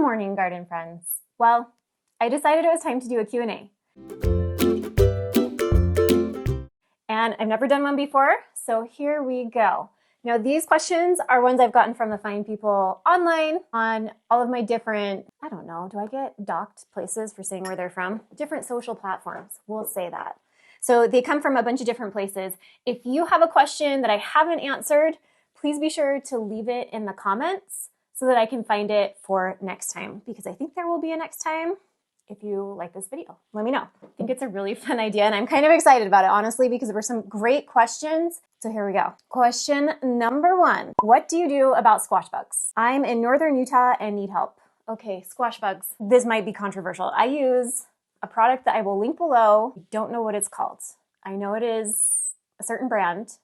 morning, garden friends. Well, I decided it was time to do a Q&A. And I've never done one before, so here we go. Now, these questions are ones I've gotten from the fine people online on all of my different, I don't know, do I get docked places for saying where they're from? Different social platforms, we'll say that. So they come from a bunch of different places. If you have a question that I haven't answered, please be sure to leave it in the comments so that I can find it for next time, because I think there will be a next time. If you like this video, let me know. I think it's a really fun idea and I'm kind of excited about it, honestly, because there were some great questions. So here we go. Question number 1. What do you do about squash bugs? I'm in northern Utah and need help. Okay, squash bugs. This might be controversial. I use a product that I will link below. I don't know what it's called. I know it is a certain brand.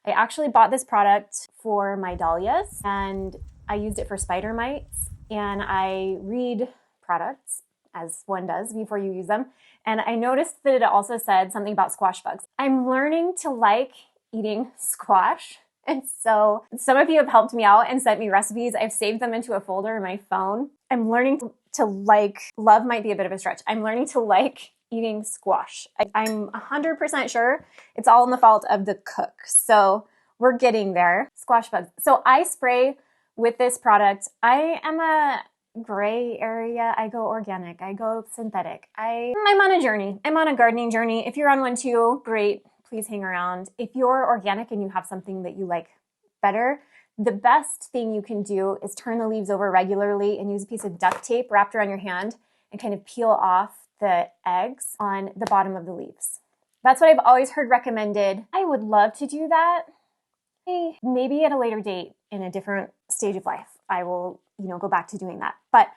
I actually bought this product for my dahlias and I used it for spider mites, and I read products as one does before you use them. And I noticed that it also said something about squash bugs. I'm learning to like eating squash. And so some of you have helped me out and sent me recipes. I've saved them into a folder in my phone. I'm learning to like, love might be a bit of a stretch. I'm learning to like eating squash. I'm 100% sure it's all in the fault of the cook. So we're getting there. Squash bugs. So I spray with this product. I am a gray area. I go organic. I go synthetic. I'm on a journey. I'm on a gardening journey. If you're on one too, great. Please hang around. If you're organic and you have something that you like better, the best thing you can do is turn the leaves over regularly and use a piece of duct tape wrapped around your hand and kind of peel off the eggs on the bottom of the leaves. That's what I've always heard recommended. I would love to do that. Maybe at a later date in a different stage of life, I will, go back to doing that. But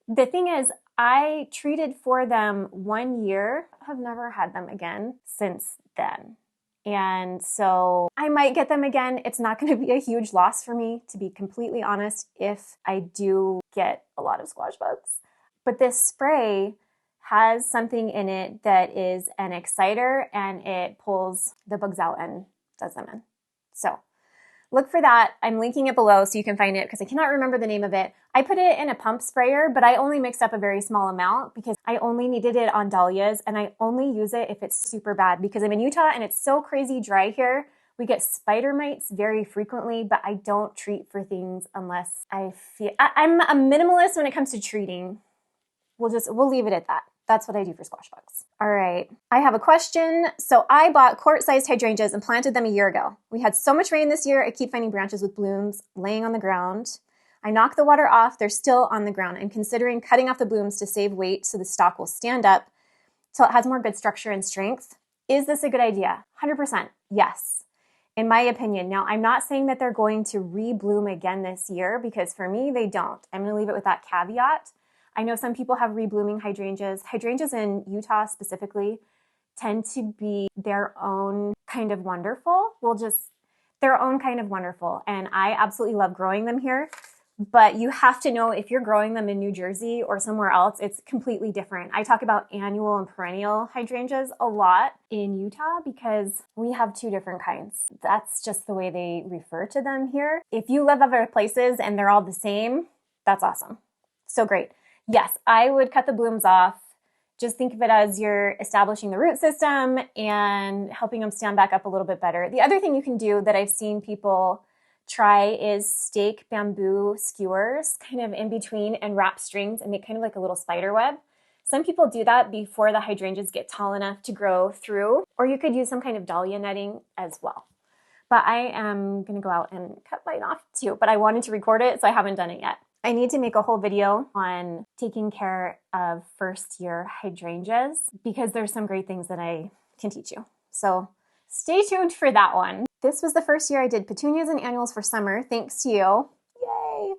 the thing is, I treated for them 1 year. I've never had them again since then. And so I might get them again. It's not going to be a huge loss for me, to be completely honest, if I do get a lot of squash bugs. But this spray has something in it that is an exciter, and it pulls the bugs out and does them in. So look for that. I'm linking it below so you can find it because I cannot remember the name of it. I put it in a pump sprayer, but I only mixed up a very small amount because I only needed it on dahlias, and I only use it if it's super bad because I'm in Utah and it's so crazy dry here. We get spider mites very frequently, but I don't treat for things unless I feel... I'm a minimalist when it comes to treating. We'll leave it at that. That's what I do for squash bugs. All right, I have a question. So I bought quart-sized hydrangeas and planted them a year ago. We had so much rain this year, I keep finding branches with blooms laying on the ground. I knock the water off, they're still on the ground. I'm considering cutting off the blooms to save weight so the stalk will stand up till it has more good structure and strength. Is this a good idea? 100% yes, in my opinion. Now, I'm not saying that they're going to re-bloom again this year because for me, they don't. I'm gonna leave it with that caveat. I know some people have reblooming hydrangeas. Hydrangeas in Utah specifically tend to be their own kind of wonderful. Their own kind of wonderful. And I absolutely love growing them here. But you have to know if you're growing them in New Jersey or somewhere else, it's completely different. I talk about annual and perennial hydrangeas a lot in Utah because we have 2 different kinds. That's just the way they refer to them here. If you live other places and they're all the same, that's awesome. So great. Yes, I would cut the blooms off. Just think of it as you're establishing the root system and helping them stand back up a little bit better. The other thing you can do that I've seen people try is stake bamboo skewers kind of in between and wrap strings and make kind of like a little spider web. Some people do that before the hydrangeas get tall enough to grow through, or you could use some kind of dahlia netting as well. But I am going to go out and cut mine off too, but I wanted to record it, so I haven't done it yet. I need to make a whole video on taking care of first-year hydrangeas because there's some great things that I can teach you. So stay tuned for that one. This was the first year I did petunias and annuals for summer, thanks to you. Yay!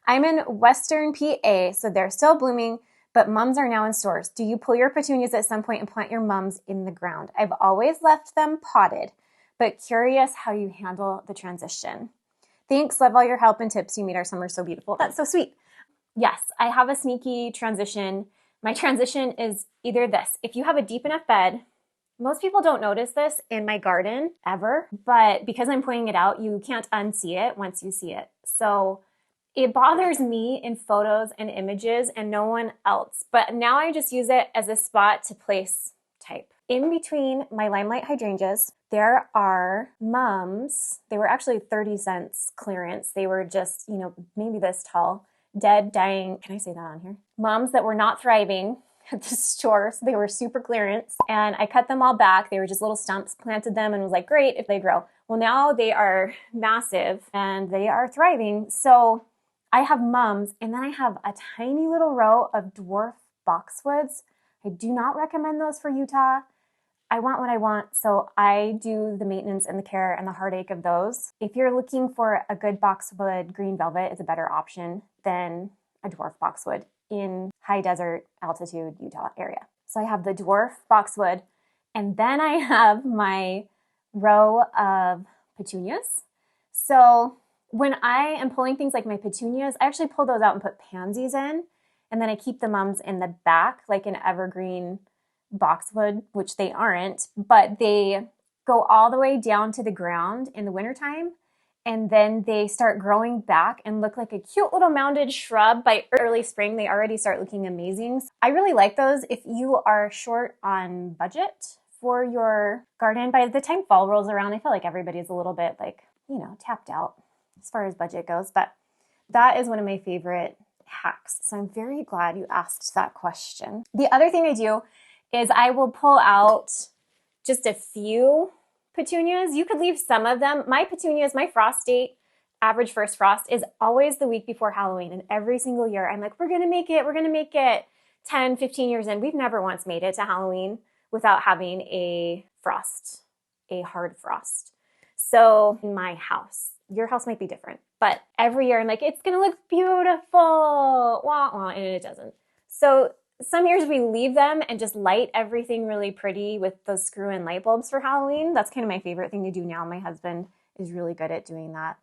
I'm in Western PA, so they're still blooming, but mums are now in stores. Do you pull your petunias at some point and plant your mums in the ground? I've always left them potted, but curious how you handle the transition. Thanks, love all your help and tips. You made our summer so beautiful. That's so sweet. Yes, I have a sneaky transition. My transition is either this. If you have a deep enough bed, most people don't notice this in my garden ever, but because I'm pointing it out, you can't unsee it once you see it. So It bothers me in photos and images and no one else, but now I just use it as a spot to place type. In between my Limelight hydrangeas, there are mums. They were actually 30 cents clearance. They were just, maybe this tall, dead, dying. Can I say that on here? Mums that were not thriving at the store. So they were super clearance. And I cut them all back. They were just little stumps, planted them, and was like, great if they grow. Well, now they are massive and they are thriving. So I have mums, and then I have a tiny little row of dwarf boxwoods. I do not recommend those for Utah. I want what I want, so I do the maintenance and the care and the heartache of those. If you're looking for a good boxwood, green velvet is a better option than a dwarf boxwood in high desert altitude Utah area. So I have the dwarf boxwood, and then I have my row of petunias. So when I am pulling things like my petunias, I actually pull those out and put pansies in, and then I keep the mums in the back like an evergreen boxwood, which they aren't, but they go all the way down to the ground in the wintertime, and then they start growing back and look like a cute little mounded shrub. By early spring, they already start looking amazing. I really like those if you are short on budget for your garden. By the time fall rolls around, I feel like everybody's a little bit tapped out as far as budget goes, but that is one of my favorite hacks. So I'm very glad you asked that question. The other thing I do is I will pull out just a few petunias. You could leave some of them. My petunias, my frost date, average first frost, is always the week before Halloween. And every single year I'm like, we're going to make it 10, 15 years in. We've never once made it to Halloween without having a frost, a hard frost. So in my house, your house might be different, but every year I'm like, it's going to look beautiful, wah, wah, and it doesn't. So some years we leave them and just light everything really pretty with those screw-in light bulbs for Halloween. That's kind of my favorite thing to do now. My husband is really good at doing that.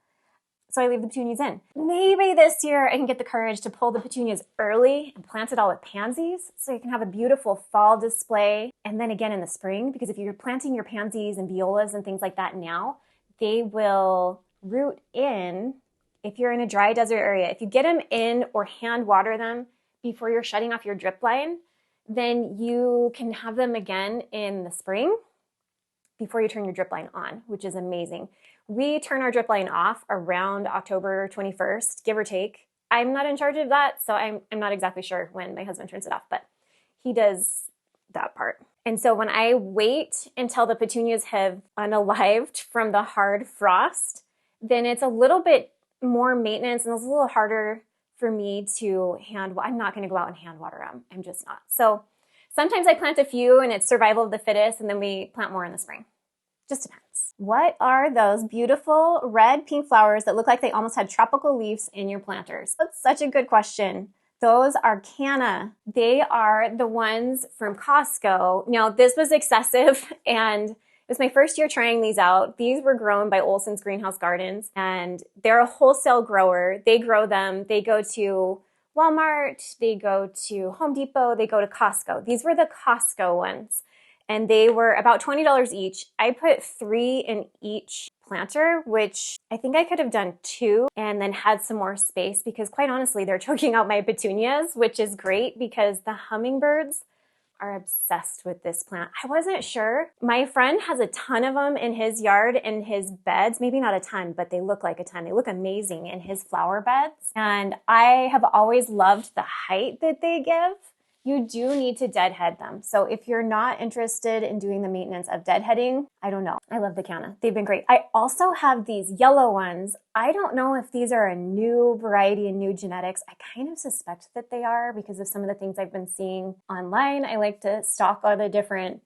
So I leave the petunias in. Maybe this year I can get the courage to pull the petunias early and plant it all with pansies so you can have a beautiful fall display. And then again in the spring, because if you're planting your pansies and violas and things like that now, they will root in if you're in a dry desert area. If you get them in or hand water them before you're shutting off your drip line, then you can have them again in the spring before you turn your drip line on, which is amazing. We turn our drip line off around October 21st, give or take. I'm not in charge of that, so I'm not exactly sure when my husband turns it off, but he does that part. And so when I wait until the petunias have unalived from the hard frost, then it's a little bit more maintenance and it's a little harder for me to I'm not going to go out and hand water them. I'm just not. So sometimes I plant a few and it's survival of the fittest, and then we plant more in the spring. Just depends. What are those beautiful red pink flowers that look like they almost had tropical leaves in your planters? That's such a good question. Those are canna. They are the ones from Costco. Now, this was excessive, and it was my first year trying these out. These were grown by Olson's Greenhouse Gardens, and they're a wholesale grower. They grow them. They go to Walmart. They go to Home Depot. They go to Costco. These were the Costco ones, and they were about $20 each. I put 3 in each planter, which I think I could have done 2 and then had some more space, because quite honestly, they're choking out my petunias, which is great because the hummingbirds are obsessed with this plant. I wasn't sure. My friend has a ton of them in his yard, in his beds. Maybe not a ton, but they look like a ton. They look amazing in his flower beds. And I have always loved the height that they give. You do need to deadhead them. So if you're not interested in doing the maintenance of deadheading, I don't know. I love the canna. They've been great. I also have these yellow ones. I don't know if these are a new variety and new genetics. I kind of suspect that they are because of some of the things I've been seeing online. I like to stalk all the different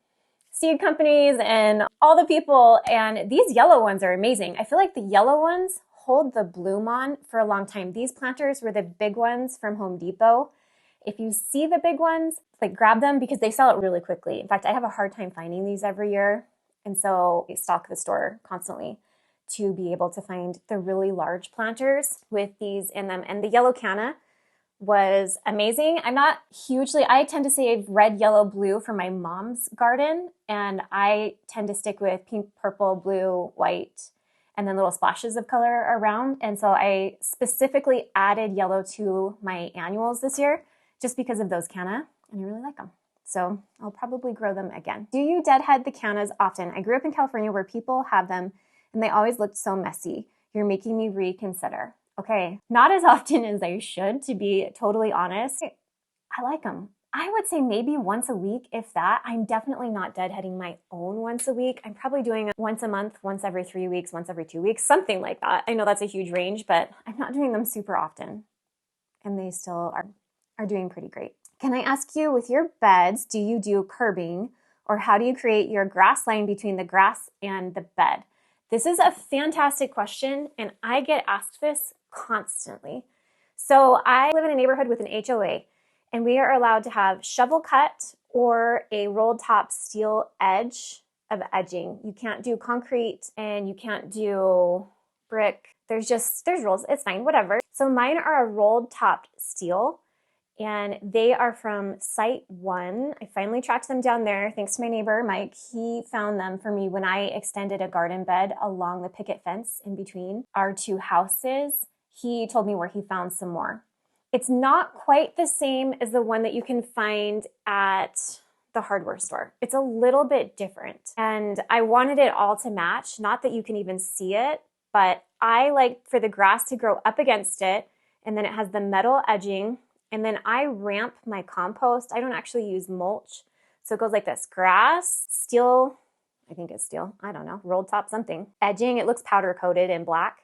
seed companies and all the people, and these yellow ones are amazing. I feel like the yellow ones hold the bloom on for a long time. These planters were the big ones from Home Depot. If you see the big ones, grab them because they sell it really quickly. In fact, I have a hard time finding these every year. And so I stock the store constantly to be able to find the really large planters with these in them. And the yellow canna was amazing. I tend to save red, yellow, blue for my mom's garden. And I tend to stick with pink, purple, blue, white, and then little splashes of color around. And so I specifically added yellow to my annuals this year just because of those canna, and I really like them. So I'll probably grow them again. Do you deadhead the cannas often? I grew up in California where people have them and they always looked so messy. You're making me reconsider. Okay, not as often as I should, to be totally honest. I like them. I would say maybe once a week, if that. I'm definitely not deadheading my own once a week. I'm probably doing it once a month, once every 3 weeks, once every 2 weeks, something like that. I know that's a huge range, but I'm not doing them super often. And they still are doing pretty great. Can I ask you, with your beds, do you do curbing, or how do you create your grass line between the grass and the bed? This is a fantastic question, and I get asked this constantly. So I live in a neighborhood with an HOA, and we are allowed to have shovel cut or a rolled top steel edge of edging. You can't do concrete and you can't do brick. There's rules. It's fine, whatever. So mine are a rolled top steel, and they are from Site 1. I finally tracked them down there thanks to my neighbor, Mike. He found them for me when I extended a garden bed along the picket fence in between our two houses. He told me where he found some more. It's not quite the same as the one that you can find at the hardware store. It's a little bit different. And I wanted it all to match, not that you can even see it, but I like for the grass to grow up against it, and then it has the metal edging, and then I ramp my compost. I don't actually use mulch. So it goes like this: grass, steel, I think it's steel, I don't know, rolled top something, edging, it looks powder coated in black.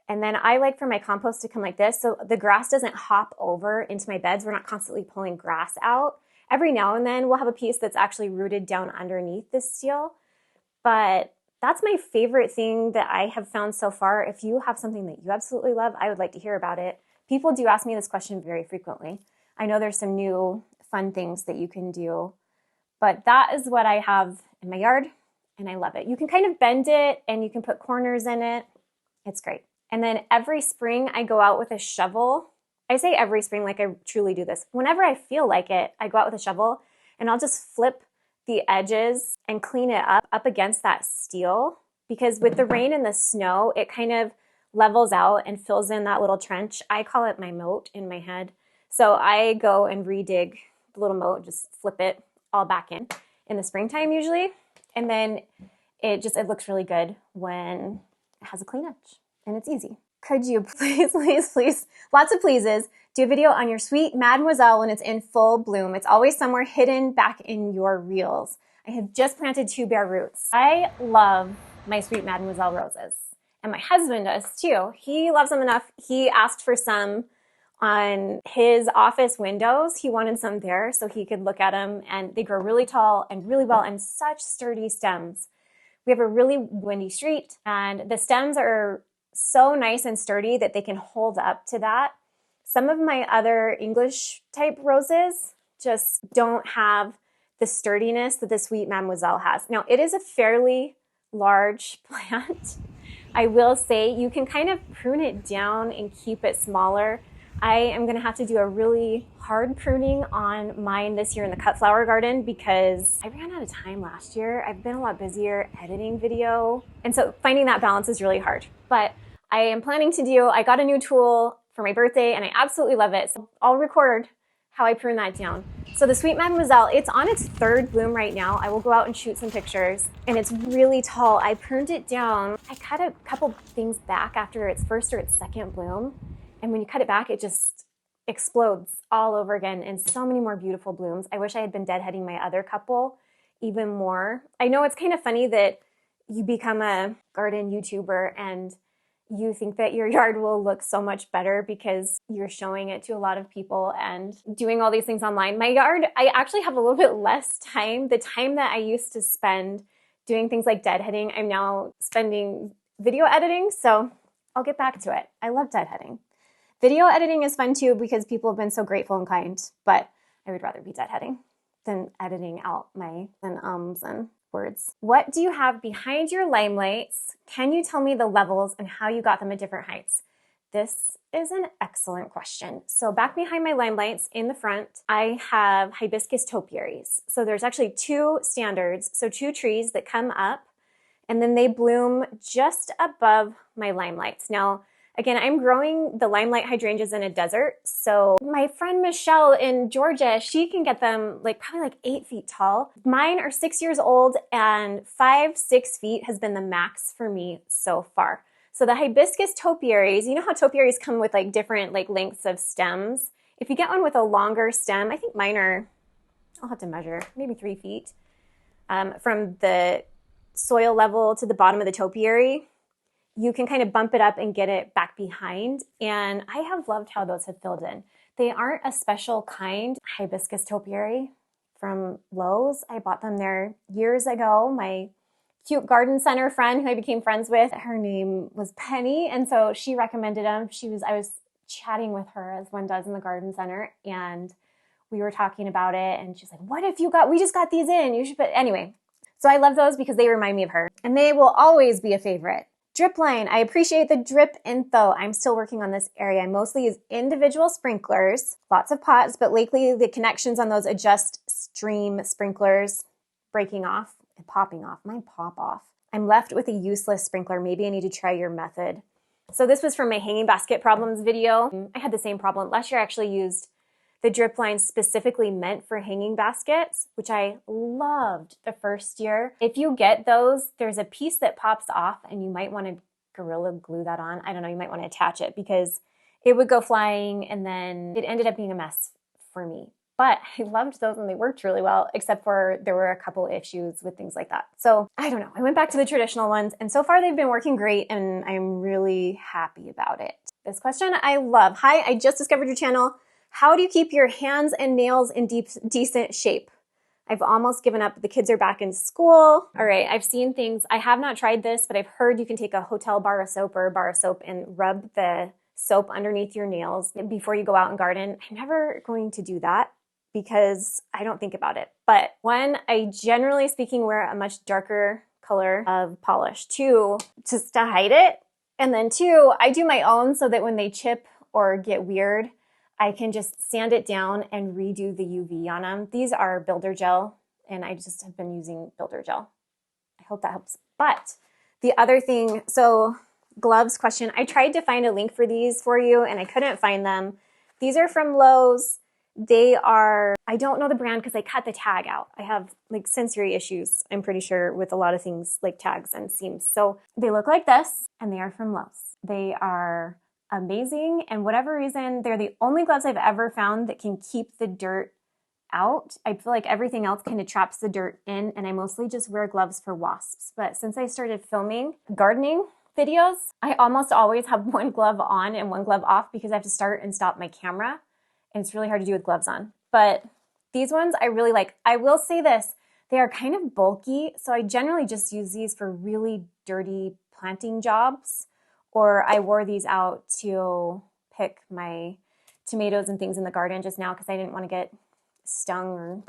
And then I like for my compost to come like this, so the grass doesn't hop over into my beds. We're not constantly pulling grass out. Every now and then we'll have a piece that's actually rooted down underneath this steel. But that's my favorite thing that I have found so far. If you have something that you absolutely love, I would like to hear about it. People do ask me this question very frequently. I know there's some new fun things that you can do, but that is what I have in my yard, and I love it. You can kind of bend it and you can put corners in it. It's great. And then every spring I go out with a shovel. I say every spring like I truly do this. Whenever I feel like it, I go out with a shovel and I'll just flip the edges and clean it up against that steel, because with the rain and the snow, it kind of levels out and fills in that little trench. I call it my moat in my head. So I go and redig the little moat, just flip it all back in the springtime usually. And then it looks really good when it has a clean edge. And it's easy. Could you please, lots of pleases, do a video on your sweet Mademoiselle when it's in full bloom? It's always somewhere hidden back in your reels. I have just planted 2 bare roots. I love my sweet Mademoiselle roses, and my husband does too. He loves them enough. He asked for some on his office windows. He wanted some there so he could look at them, and they grow really tall and really well and such sturdy stems. We have a really windy street, and the stems are so nice and sturdy that they can hold up to that. Some of my other English type roses just don't have the sturdiness that the sweet Mademoiselle has. Now, it is a fairly large plant. I will say you can kind of prune it down and keep it smaller. I am going to have to do a really hard pruning on mine this year in the cut flower garden because I ran out of time last year. I've been a lot busier editing video, and so finding that balance is really hard. But I am planning to I got a new tool for my birthday and I absolutely love it. So I'll record how I prune that down. So the sweet Mademoiselle, it's on its 3rd bloom right now. I will go out and shoot some pictures, and it's really tall. I pruned it down. I cut a couple things back after its 1st or its 2nd bloom. And when you cut it back, it just explodes all over again and so many more beautiful blooms. I wish I had been deadheading my other couple even more. I know it's kind of funny that you become a garden YouTuber and you think that your yard will look so much better because you're showing it to a lot of people and doing all these things online. My yard, I actually have a little bit less time. The time that I used to spend doing things like deadheading, I'm now spending video editing. So I'll get back to it. I love deadheading. Video editing is fun too because people have been so grateful and kind, but I would rather be deadheading than editing out my ums and words. What do you have behind your limelights? Can you tell me the levels and how you got them at different heights? This is an excellent question. So back behind my limelights in the front, I have hibiscus topiaries. So there's actually 2 standards, so 2 trees that come up, And then they bloom just above my limelights. Now, again, I'm growing the limelight hydrangeas in a desert. So my friend Michelle in Georgia, she can get them probably 8 feet tall. Mine are 6 years old, and 5-6 feet has been the max for me so far. So the hibiscus topiaries, you know how topiaries come with different lengths of stems? If you get one with a longer stem, I think mine are, I'll have to measure, maybe 3 feet from the soil level to the bottom of the topiary. You can kind of bump it up and get it back behind. And I have loved how those have filled in. They aren't a special kind hibiscus topiary from Lowe's. I bought them there years ago. My cute garden center friend who I became friends with, her name was Penny. And so she recommended them. I was chatting with her as one does in the garden center. And we were talking about it. And she's like, what if we just got these in. You should, but anyway. So I love those because they remind me of her. And they will always be a favorite. Drip line. I appreciate the drip info. I'm still working on this area. I mostly use individual sprinklers, lots of pots, but lately the connections on those adjust stream sprinklers breaking off and popping off. Mine pop off. I'm left with a useless sprinkler. Maybe I need to try your method. So this was from my hanging basket problems video. I had the same problem. Last year I actually used the drip line specifically meant for hanging baskets, which I loved the first year. If you get those, there's a piece that pops off and you might want to Gorilla Glue that on. I don't know, you might want to attach it because it would go flying and then it ended up being a mess for me. But I loved those and they worked really well, except for there were a couple issues with things like that. So I don't know, I went back to the traditional ones and so far they've been working great and I'm really happy about it. This question I love. Hi, I just discovered your channel. How do you keep your hands and nails in decent shape? I've almost given up. The kids are back in school. All right, I've seen things. I have not tried this, but I've heard you can take a hotel bar of soap or a bar of soap and rub the soap underneath your nails before you go out and garden. I'm never going to do that because I don't think about it. But one, I generally speaking wear a much darker color of polish. Two, just to hide it. And then two, I do my own so that when they chip or get weird, I can just sand it down and redo the UV on them. These are builder gel, and I just have been using builder gel. I hope that helps. But the other thing, so gloves question, I tried to find a link for these for you, and I couldn't find them. These are from Lowe's. They are, I don't know the brand because I cut the tag out. I have sensory issues, I'm pretty sure, with a lot of things like tags and seams. So they look like this, and they are from Lowe's. They are amazing, and whatever reason, they're the only gloves I've ever found that can keep the dirt out. I feel like everything else kind of traps the dirt in, and I mostly just wear gloves for wasps. But since I started filming gardening videos, I almost always have one glove on and one glove off because I have to start and stop my camera, and it's really hard to do with gloves on. But these ones I really like. I will say this, they are kind of bulky, so I generally just use these for really dirty planting jobs. Or I wore these out to pick my tomatoes and things in the garden just now because I didn't want to get stung or,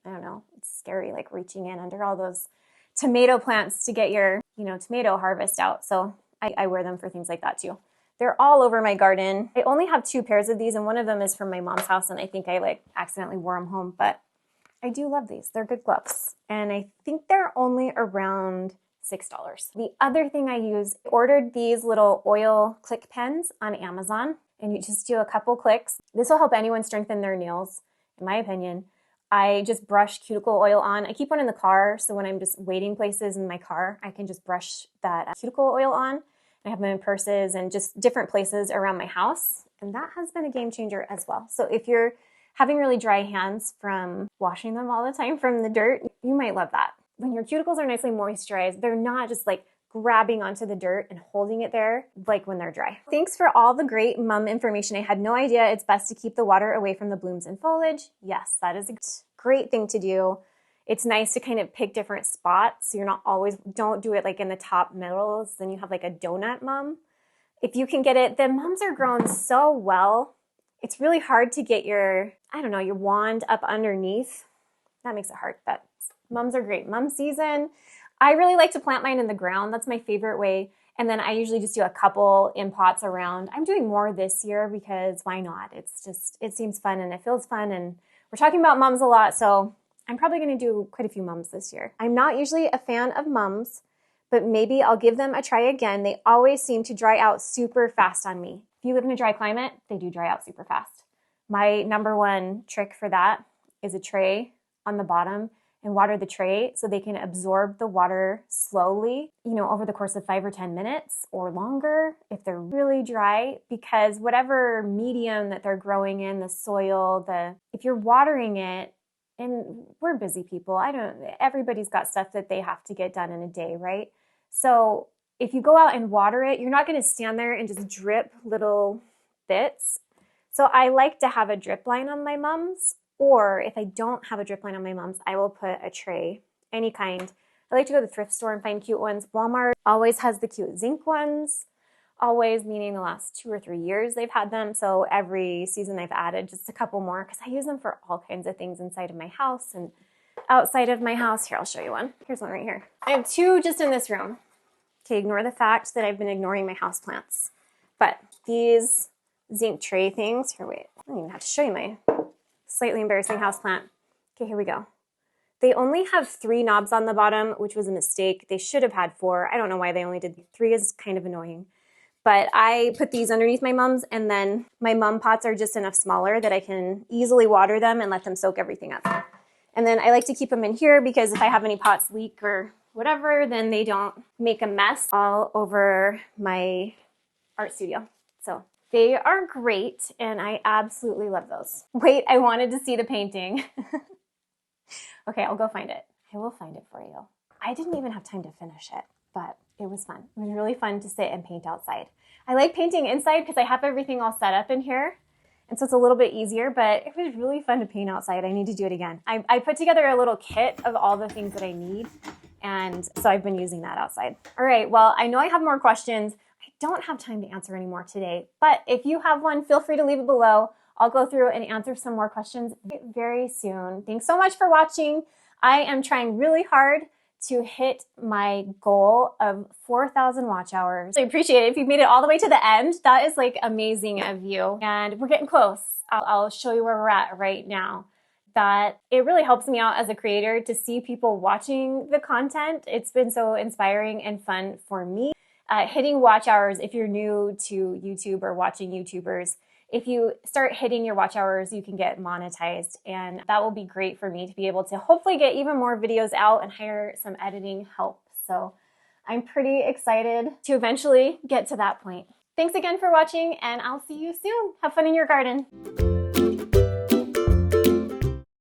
I don't know, it's scary reaching in under all those tomato plants to get your, tomato harvest out. So I wear them for things like that too. They're all over my garden. I only have 2 pairs of these and one of them is from my mom's house and I think I accidentally wore them home, but I do love these. They're good gloves. And I think they're only around $6. The other thing I use, I ordered these little oil click pens on Amazon, and you just do a couple clicks. This will help anyone strengthen their nails, in my opinion. I just brush cuticle oil on. I keep one in the car, so when I'm just waiting places in my car, I can just brush that cuticle oil on. I have them in purses and just different places around my house, and that has been a game changer as well. So if you're having really dry hands from washing them all the time from the dirt, you might love that. When your cuticles are nicely moisturized, they're not just grabbing onto the dirt and holding it there when they're dry. Thanks for all the great mum information. I had no idea it's best to keep the water away from the blooms and foliage. Yes, that is a great thing to do. It's nice to kind of pick different spots so you're not always, don't do it in the top middles, then you have a donut mum. If you can get it, the mums are grown so well. It's really hard to get your wand up underneath. That makes it hard, but mums are great. Mum season. I really like to plant mine in the ground. That's my favorite way. And then I usually just do a couple in pots around. I'm doing more this year because why not? It seems fun and it feels fun. And we're talking about mums a lot. So I'm probably going to do quite a few mums this year. I'm not usually a fan of mums, but maybe I'll give them a try again. They always seem to dry out super fast on me. If you live in a dry climate, they do dry out super fast. My number one trick for that is a tray on the bottom and water the tray so they can absorb the water slowly, over the course of 5 or 10 minutes or longer if they're really dry, because whatever medium that they're growing in, the soil, if you're watering it, and we're busy people, everybody's got stuff that they have to get done in a day, right? So if you go out and water it, you're not going to stand there and just drip little bits. So I like to have a drip line on my mums, or if I don't have a drip line on my mums, I will put a tray, any kind. I like to go to the thrift store and find cute ones. Walmart always has the cute zinc ones, always meaning the last 2 or 3 years they've had them. So every season I've added just a couple more because I use them for all kinds of things inside of my house and outside of my house. Here, I'll show you one. Here's one right here. I have 2 just in this room. Okay, ignore the fact that I've been ignoring my houseplants. But these zinc tray things, here, wait, I don't even have to show you my slightly embarrassing houseplant. Okay, here we go. They only have 3 knobs on the bottom, which was a mistake. They should have had 4. I don't know why they only did 3, is kind of annoying. But I put these underneath my mums, and then my mum pots are just enough smaller that I can easily water them and let them soak everything up. And then I like to keep them in here because if I have any pots leak or whatever, then they don't make a mess all over my art studio. So they are great, and I absolutely love those. Wait, I wanted to see the painting. Okay, I'll go find it. I will find it for you. I didn't even have time to finish it, but it was fun. It was really fun to sit and paint outside. I like painting inside because I have everything all set up in here, and so it's a little bit easier, but it was really fun to paint outside. I need to do it again. I put together a little kit of all the things that I need, and so I've been using that outside. All right, well, I know I have more questions. I don't have time to answer any more today, but if you have one, feel free to leave it below. I'll go through and answer some more questions very soon. Thanks so much for watching. I am trying really hard to hit my goal of 4,000 watch hours. I appreciate it. If you've made it all the way to the end, that is like amazing of you. And we're getting close. I'll show you where we're at right now. That it really helps me out as a creator to see people watching the content. It's been so inspiring and fun for me. Hitting watch hours, if you're new to YouTube or watching YouTubers, if you start hitting your watch hours, you can get monetized, and that will be great for me to be able to hopefully get even more videos out and hire some editing help. So I'm pretty excited to eventually get to that point. Thanks again for watching, and I'll see you soon. Have fun in your garden.